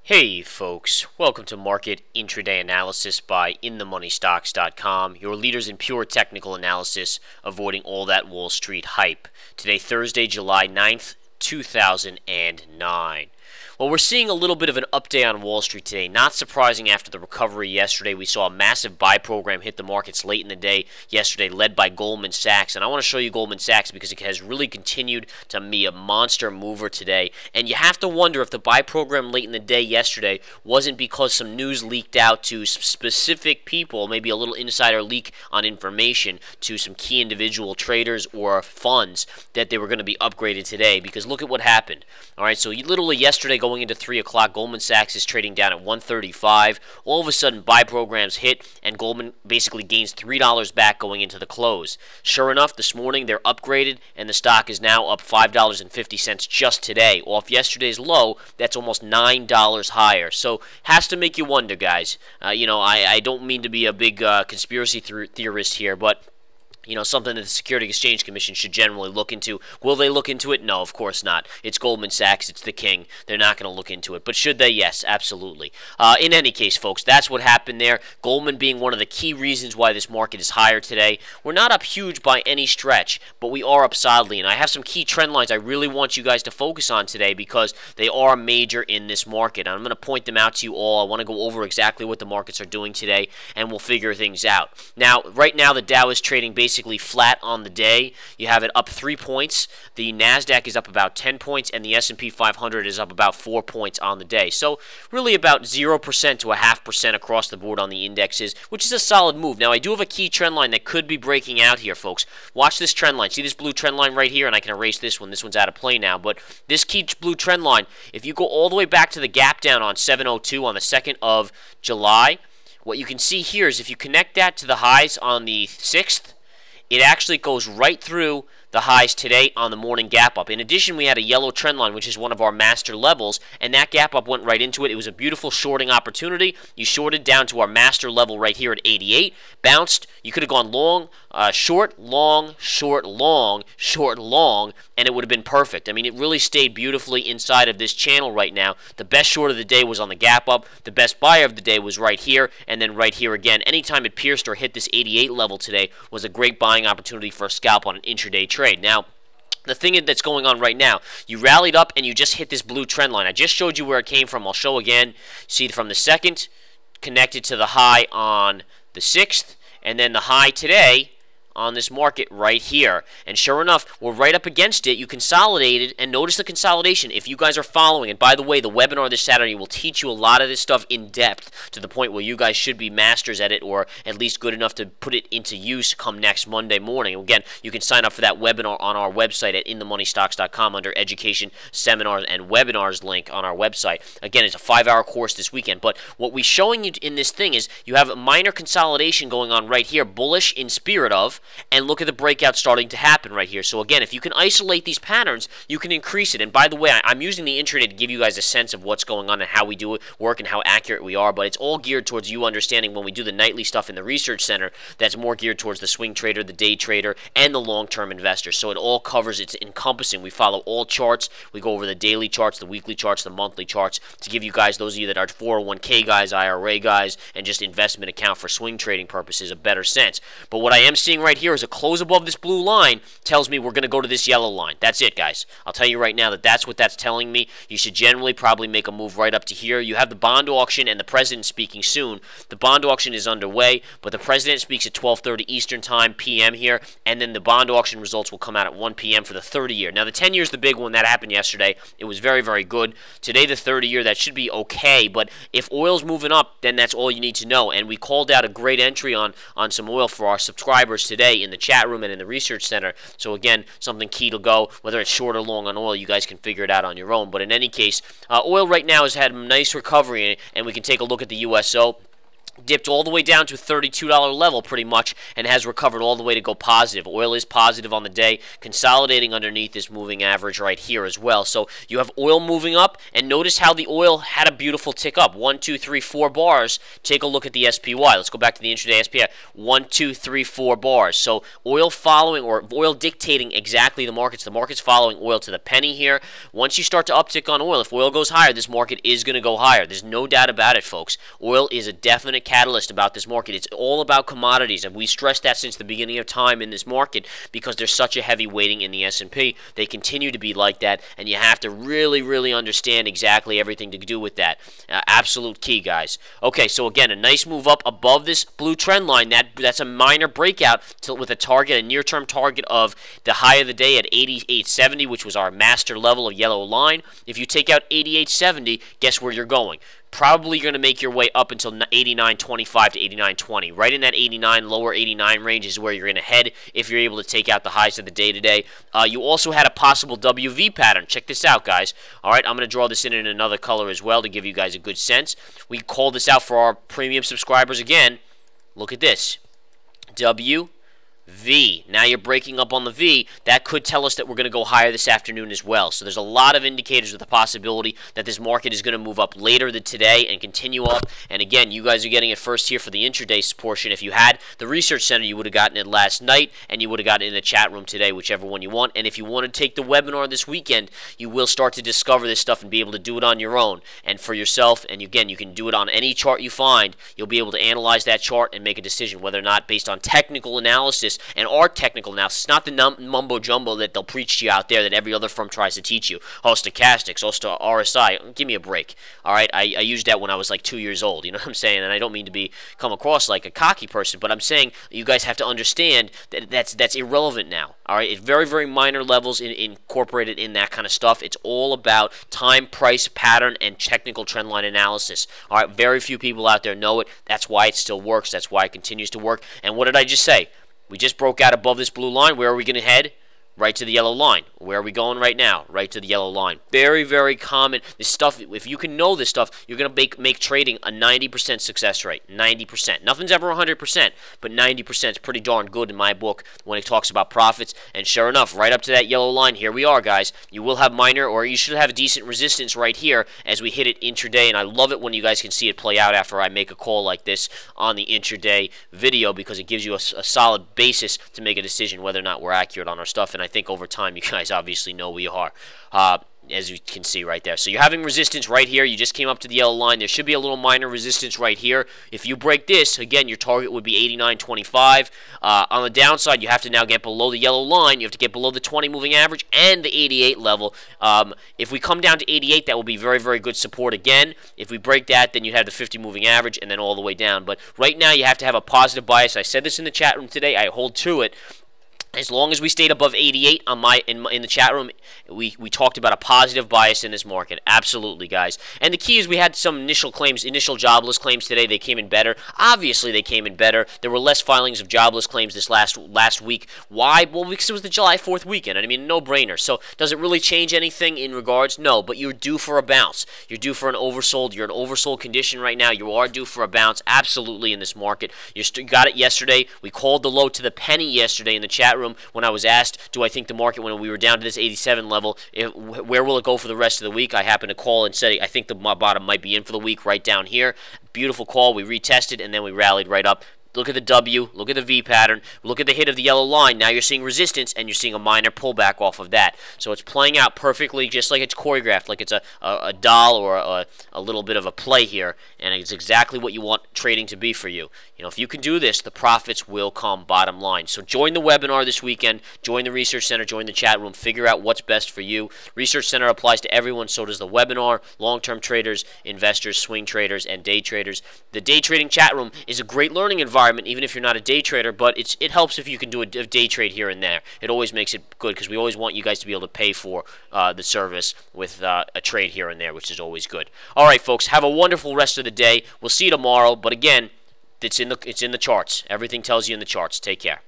Hey folks, welcome to Market Intraday Analysis by InTheMoneyStocks.com, your leaders in pure technical analysis, avoiding all that Wall Street hype. Today, Thursday, July 9th, 2009. Well, we're seeing a little bit of an update on Wall Street today. Not surprising after the recovery yesterday. We saw a massive buy program hit the markets late in the day yesterday, led by Goldman Sachs. And I want to show you Goldman Sachs because it has really continued to be a monster mover today. And you have to wonder if the buy program late in the day yesterday wasn't because some news leaked out to specific people, maybe a little insider leak on information to some key individual traders or funds that they were going to be upgraded today. Because look at what happened. All right, so literally yesterday going into 3 o'clock, Goldman Sachs is trading down at 135. All of a sudden, buy programs hit, and Goldman basically gains $3 back going into the close. Sure enough, this morning they're upgraded, and the stock is now up $5.50 just today. Off yesterday's low, that's almost $9 higher. So, has to make you wonder, guys. I don't mean to be a big conspiracy theorist here, but something that the Securities and Exchange Commission should generally look into. Will they look into it? No, of course not. It's Goldman Sachs. It's the king. They're not going to look into it. But should they? Yes, absolutely. In any case, folks, that's what happened there. Goldman being one of the key reasons why this market is higher today. We're not up huge by any stretch, but we are up solidly. And I have some key trend lines I really want you guys to focus on today because they are major in this market. And I'm going to point them out to you all. I want to go over exactly what the markets are doing today, and we'll figure things out. Now, right now, the Dow is trading basically flat on the day. You have it up 3 points. The Nasdaq is up about 10 points, and the S&P 500 is up about 4 points on the day. So really about 0% to a 0.5% across the board on the indexes, which is a solid move. Now I do have a key trend line that could be breaking out here, folks. Watch this trend line. See this blue trend line right here, and I can erase this one. This one's out of play now, but this key blue trend line, if you go all the way back to the gap down on 702 on the 2nd of July, what you can see here is if you connect that to the highs on the 6th, it actually goes right through the highs today on the morning gap up. In addition, we had a yellow trend line, which is one of our master levels, and that gap up went right into it. It was a beautiful shorting opportunity. You shorted down to our master level right here at 88, bounced. You could have gone long, short, long, short, long, short, long, and it would have been perfect. I mean, it really stayed beautifully inside of this channel right now. The best short of the day was on the gap up. The best buy of the day was right here, and then right here again. Anytime it pierced or hit this 88 level today was a great buying opportunity for a scalp on an intraday trade. Now, the thing that's going on right now, you rallied up and you just hit this blue trend line. I just showed you where it came from. I'll show again. See from the 2nd, connected to the high on the 6th, and then the high today on this market right here. And sure enough, we're right up against it. You consolidated, and notice the consolidation. If you guys are following, and by the way, the webinar this Saturday will teach you a lot of this stuff in depth to the point where you guys should be masters at it, or at least good enough to put it into use come next Monday morning. Again, you can sign up for that webinar on our website at InTheMoneyStocks.com under Education, Seminars, and Webinars link on our website. Again, it's a 5-hour course this weekend, but what we're showing you in this thing is you have a minor consolidation going on right here, bullish in spirit of, and look at the breakout starting to happen right here. So again, if you can isolate these patterns, you can increase it. And by the way, I'm using the intraday to give you guys a sense of what's going on and how we do it, work and how accurate we are, but it's all geared towards you understanding when we do the nightly stuff in the research center that's more geared towards the swing trader, the day trader, and the long-term investor. So it all covers, it's encompassing. We follow all charts. We go over the daily charts, the weekly charts, the monthly charts to give you guys, those of you that are 401k guys, IRA guys, and just investment account for swing trading purposes, a better sense. But what I am seeing right here is a close above this blue line tells me we're going to go to this yellow line. That's it, guys. I'll tell you right now that that's what that's telling me. You should generally probably make a move right up to here. You have the bond auction and the president speaking soon. The bond auction is underway, but the president speaks at 12:30 Eastern Time, p.m. here, and then the bond auction results will come out at 1 p.m. for the 30-year. Now, the 10-year is the big one. That happened yesterday. It was very, very good. Today, the 30-year, that should be okay, but if oil's moving up, then that's all you need to know. And we called out a great entry on some oil for our subscribers today in the chat room and in the research center. So again, something key to go, whether it's short or long on oil, you guys can figure it out on your own. But in any case, oil right now has had a nice recovery, and we can take a look at the USO. dipped all the way down to a $32 level pretty much and has recovered all the way to go positive. Oil is positive on the day, consolidating underneath this moving average right here as well. So you have oil moving up, and notice how the oil had a beautiful tick up. 1, 2, 3, 4 bars. Take a look at the SPY. Let's go back to the intraday SPY. 1, 2, 3, 4 bars. So oil following, or oil dictating exactly the markets. The market's following oil to the penny here. Once you start to uptick on oil, if oil goes higher, this market is going to go higher. There's no doubt about it, folks. Oil is a definite catalyst about this market. It's all about commodities, and we stressed that since the beginning of time in this market because there's such a heavy weighting in the S&P. They continue to be like that, and you have to really, really understand exactly everything to do with that. Absolute key, guys. Okay, so again, a nice move up above this blue trend line. That's a minor breakout with a target, a near-term target of the high of the day at 88.70, which was our master level of yellow line. If you take out 88.70, guess where you're going? Probably going to make your way up until 89.25 to 89.20. Right in that 89, lower 89 range is where you're going to head if you're able to take out the highs of the day today. You also had a possible WV pattern. Check this out, guys. All right, I'm going to draw this in another color as well to give you guys a good sense. We call this out for our premium subscribers again. Look at this. W. V. Now you're breaking up on the V. That could tell us that we're going to go higher this afternoon as well. So there's a lot of indicators with the possibility that this market is going to move up later than today and continue up. And again, you guys are getting it first here for the intraday portion. If you had the Research Center, you would have gotten it last night, and you would have gotten it in the chat room today, whichever one you want. And if you want to take the webinar this weekend, you will start to discover this stuff and be able to do it on your own and for yourself. And again, you can do it on any chart you find. You'll be able to analyze that chart and make a decision whether or not, based on technical analysis and our technical analysis, not the mumbo jumbo that they'll preach to you out there that every other firm tries to teach you. Stochastics, RSI, give me a break. All right, I used that when I was like 2 years old. You know what I'm saying? And I don't mean to come across like a cocky person, but I'm saying you guys have to understand that that's irrelevant now. All right, it's very, very minor levels incorporated in that kind of stuff. It's all about time, price, pattern, and technical trendline analysis. All right, very few people out there know it. That's why it still works. That's why it continues to work. And what did I just say? We just broke out above this blue line. Where are we going to head? Right to the yellow line. Where are we going right now? Right to the yellow line. Very, very common. This stuff, if you can know this stuff, you're going to make trading a 90% success rate. 90%. Nothing's ever 100%, but 90% is pretty darn good in my book when it talks about profits. And sure enough, right up to that yellow line, here we are, guys. You will have minor, or you should have decent resistance right here as we hit it intraday. And I love it when you guys can see it play out after I make a call like this on the intraday video, because it gives you a solid basis to make a decision whether or not we're accurate on our stuff. And I think over time, you guys obviously know we are, as you can see right there. So you're having resistance right here. You just came up to the yellow line. There should be a little minor resistance right here. If you break this, again, your target would be 89.25. On the downside, you have to now get below the yellow line. You have to get below the 20 moving average and the 88 level. If we come down to 88, that will be very, very good support again. If we break that, then you have the 50 moving average and then all the way down. But right now, you have to have a positive bias. I said this in the chat room today. I hold to it. As long as we stayed above 88 in the chat room, we talked about a positive bias in this market. Absolutely, guys. And the key is we had some initial jobless claims today. They came in better. Obviously, they came in better. There were less filings of jobless claims this last week. Why? Well, because it was the July 4th weekend. I mean, no-brainer. So does it really change anything in regards? No, but you're due for a bounce. You're due for an oversold. You're in oversold condition right now. You are due for a bounce. Absolutely in this market. You got it yesterday. We called the low to the penny yesterday in the chat room when I was asked, do I think the market, when we were down to this 87 level, where will it go for the rest of the week? I happened to call and say, I think my bottom might be in for the week right down here. Beautiful call. We retested, and then we rallied right up. Look at the W, look at the V pattern, look at the hit of the yellow line. Now you're seeing resistance, and you're seeing a minor pullback off of that. So it's playing out perfectly, just like it's choreographed, like it's a doll or a little bit of a play here, and it's exactly what you want trading to be for you. You know, if you can do this, the profits will come, bottom line. So join the webinar this weekend, join the Research Center, join the chat room, figure out what's best for you. Research Center applies to everyone, so does the webinar, long-term traders, investors, swing traders, and day traders. The day trading chat room is a great learning environment, even if you're not a day trader, but it helps if you can do a day trade here and there. It always makes it good, because we always want you guys to be able to pay for the service with a trade here and there, which is always good. All right, folks, have a wonderful rest of the day. We'll see you tomorrow, but again, it's in the charts. Everything tells you in the charts. Take care.